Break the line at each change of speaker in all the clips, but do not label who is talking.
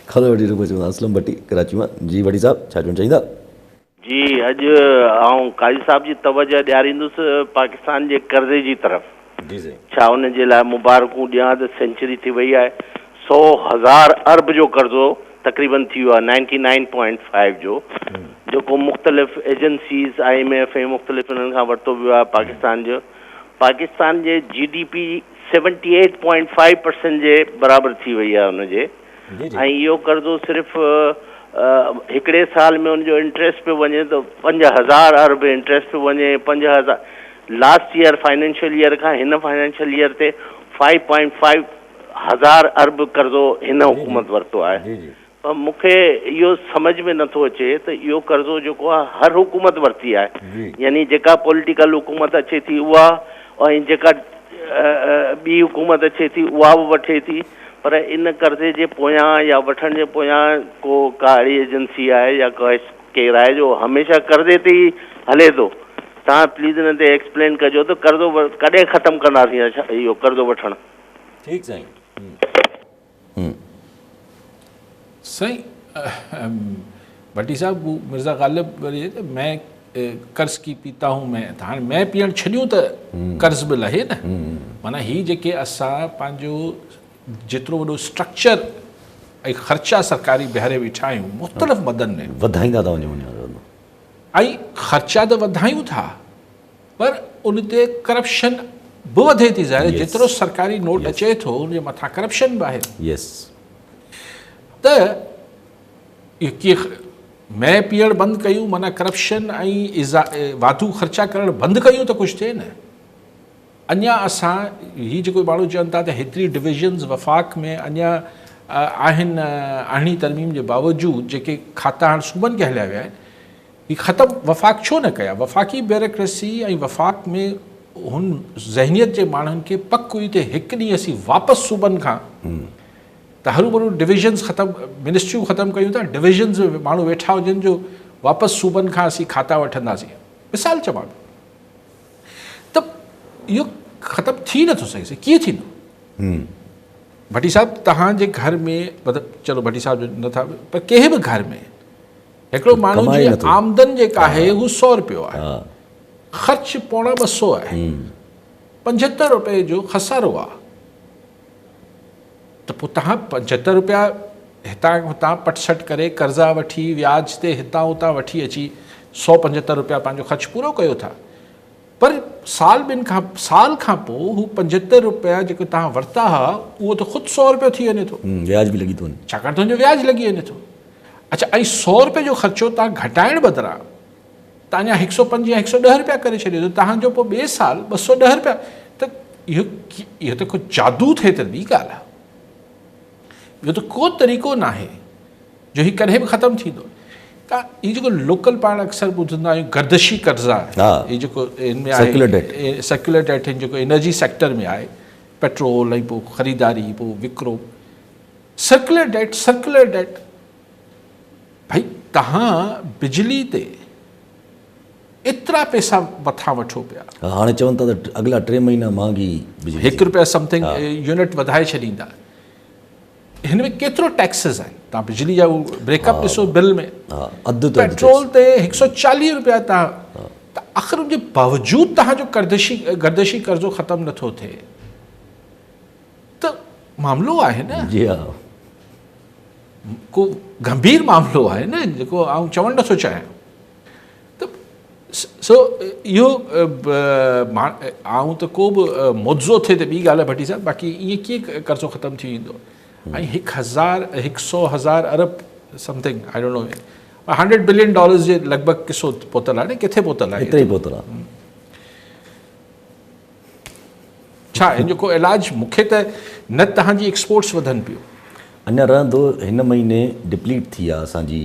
खाधो वठी रुको चवंदा असलम भट्टी कराची मां। जी भट्टी साहब छा चवणु चाहींदा?
जी अॼु आउं काज़ी साहब जी तवजह ॾियारींदुसि पाकिस्तान जे कर्ज़े जी तरफ़।
जी जी।
छा उन जे लाइ मुबारकूं ॾियां त सेंचुरी थी वई आहे। 100,000 अरब जो कर्ज़ो तक़रीबन थी वियो आहे 99.5 जो, जेको मुख़्तलिफ़ एजेंसीज़ IMF ऐं मुख़्तलिफ़ उन्हनि खां वरितो वियो आहे पाकिस्तान जो। पाकिस्तान जे GDP 78.5% जे बराबरि थी वई आहे हुनजे। ऐं इहो कर्ज़ो सिर्फ़ु हिकिड़े साल में उनजो इंट्रेस्ट पियो वञे त 5,000 अरब इंट्रेस्ट पियो वञे। 5,000 लास्ट ईयर फाइनेंशियल ईयर खां हिन फाइनेंशियल ईयर ते 5.5 हज़ार अरब कर्ज़ो हिन हुकूमत वरितो आहे। पर मूंखे इहो सम्झ में नथो अचे त इहो कर्ज़ो जेको आहे हर हुकूमत वरिती आहे, यानी जेका पॉलिटिकल हुकूमत अचे थी उहा, ऐं जेका ॿी हुकूमत अचे थी उहा बि वठे थी, पर इन कर्ज़े जे पोयां या वठण जे पोयां का अहिड़ी एजेंसी आहे या केरु आहे जो हमेशह कर्ज़े ते ई हले थो। तव्हां प्लीज़ हिन ते एक्सप्लेन कजो त कर्ज़ो कॾहिं ख़तमु कंदासीं इहो कर्ज़ो वठणु?
ठीकु साईं।
सही भट्टी साहब, वो मिर्ज़ा गालिब वरी मैं कर्ज़ की पीता हूँ मैं, त हाणे मैं पीअणु छॾियूं त कर्ज़ बि लहे न। माना ही जेके असां पंहिंजो जेतिरो वॾो स्ट्रक्चर ऐं ख़र्चा सरकारी बीहारे वेठा आहियूं मुख़्तलिफ़ मदनि में,
वधाईंदा था वञूं
ऐं ख़र्चा त वधायूं था, पर उन ते करप्शन बि वधे थी। ज़ाहिर जेतिरो सरकारी नोट अचे थो उनजे मथां करप्शन बि आहे। त इहो कीअं मैं पीअणु बंदि कयूं, माना करप्शन ऐं वाधू ख़र्चा करणु बंदि कयूं त कुझु थिए न। अञा असां हीअ जेको माण्हू चवनि था त हेतिरी डिविजन्स वफ़ाक़ में अञा आहिनि, अरिड़हीं तरमीम जे बावजूदि जेके खाता हाणे सूबनि खे हलिया विया आहिनि, हीअ ख़तमु वफ़ाक़ छो न कया? वफ़ाक़ी ब्यूरोक्रेसी ऐं वफ़ाक़ में हुन ज़हनियत जे माण्हुनि खे पक हुई त हिकु ॾींहुं असीं वापसि सूबनि खां त हरू भरू डिविजन्स ख़तमु, मिनिस्ट्रियूं ख़तमु कयूं था, डिविजन्स में माण्हू वेठा हुजनि जो वापसि सूबनि खां असीं खाता वठंदासीं। मिसाल चवां त इहो ख़तमु थी नथो सघे। कीअं थींदो? भट्टी साहब तव्हांजे घर में, मतिलबु चलो भट्टी साहब जो नथा, पर कंहिं बि घर में हिकिड़ो माण्हू जी आमदन जेका आहे हू 100 रुपयो आहे, ख़र्च 250 आहे, 75 रुपए जो खसारो आहे, त पोइ तव्हां 75 रुपया हितां हुतां पटसट करे कर्ज़ा वठी व्याज ते हितां हुतां वठी अची 175 रुपया पंहिंजो ख़र्च पूरो कयो था। पर साल खां पोइ हू 75 रुपया जेको तव्हां वरिता हुआ उहो त ख़ुदि 100 रुपयो थी वञे थो,
व्याज बि लॻी थो वञे,
छाकाणि त हुनजो व्याज लॻी वञे थो। अच्छा, ऐं 100 रुपए जो ख़र्चो तव्हां घटाइण बदिरां तव्हां अञा 105 या 110 रुपया करे छॾियो त तव्हांजो पोइ ॿिए साल 210 रुपया। त इहो त को जादू थिए त ॿी ॻाल्हि आहे। इहो त को तरीक़ो न आहे जो हीउ कॾहिं बि ख़तमु थींदो। त हीउ जेको लोकल पाण अक्सर ॿुधंदा आहियूं गर्दिशी कर्ज़ा, हीउ जेको हिन में आहे सेक्युलर डेट, जेको एनर्जी सेक्टर में आहे, पेट्रोल ऐं पोइ ख़रीदारी पोइ विकिरो, सर्कुलर डेट। भाई तव्हां बिजली ते एतिरा पैसा मथां वठो पिया,
हाणे चवनि था त अॻिला 3 महीना महांगी बिजली
1 रुपया समथिंग यूनिट वधाए छॾींदा। हिन में केतिरो टैक्सिस आहिनि? तव्हां बिजली जा ब्रेकअप ॾिसो बिल में, पेट्रोल ते 140 रुपया तव्हां, त आख़िर उनजे बावजूदि तव्हांजो गर्दिशी कर्ज़ो ख़तमु नथो थिए त मामिलो आहे न।
जी हा,
को गंभीर मामिलो आहे न जेको आउं चवणु नथो चाहियां। त सो इहो आउं त को बि मुआवज़ो थिए त ॿी ॻाल्हि आहे भट्टी साहब, बाक़ी ईअं कीअं कर्ज़ो ख़तमु थी वेंदो? ऐं 100,000 अरब something, I don't know, $100 billion जे लॻभॻि किसो पहुतल आहे न, किथे पहुतल आहे?
एतिरे पहुतल आहे।
छा हिन जो को इलाजु? मूंखे त न तव्हांजी एक्सपोर्ट्स वधनि पियो,
अञा रहंदो। हिन महीने डिप्लीट थी आहे असांजी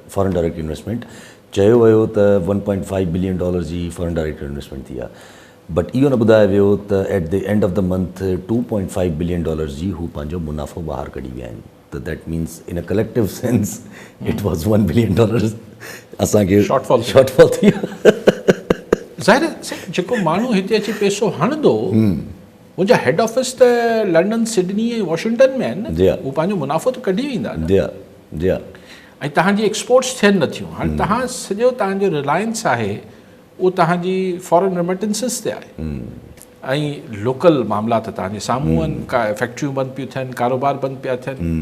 फॉरेन डायरेक्ट इन्वेस्टमेंट। चयो वियो त $1.5 बिलियन जी फॉरेन डायरेक्ट इन्वेस्टमेंट थी आहे, बट इहो न ॿुधायो वियो त at the end of the month $2.5 billion जी हू पंहिंजो मुनाफ़ो ॿाहिरि कढी विया आहिनि। त that means in a collective sense it was $1 billion असांखे शॉर्टफॉल थी।
ज़ाहिर जेको माण्हू हिते अची पैसो हणंदो मुंहिंजा हेड ऑफिस त लंडन सिडनी ऐं वॉशिंगटन में आहिनि
जी
न
हा।
उहो पंहिंजो मुनाफ़ो त कढी वेंदा न
जी हा जी हा
ऐं तव्हांजी एक्सपोर्ट्स थियनि नथियूं हाणे तव्हां सॼो तव्हांजो रिलायंस आहे उहो तव्हांजी फॉरेन रेमिटेंसिस ते आहे ऐं लोकल मामला त तव्हांजे साम्हूं आहिनि का फैक्ट्रियूं बंदि पियूं थियनि कारोबार बंदि पिया थियनि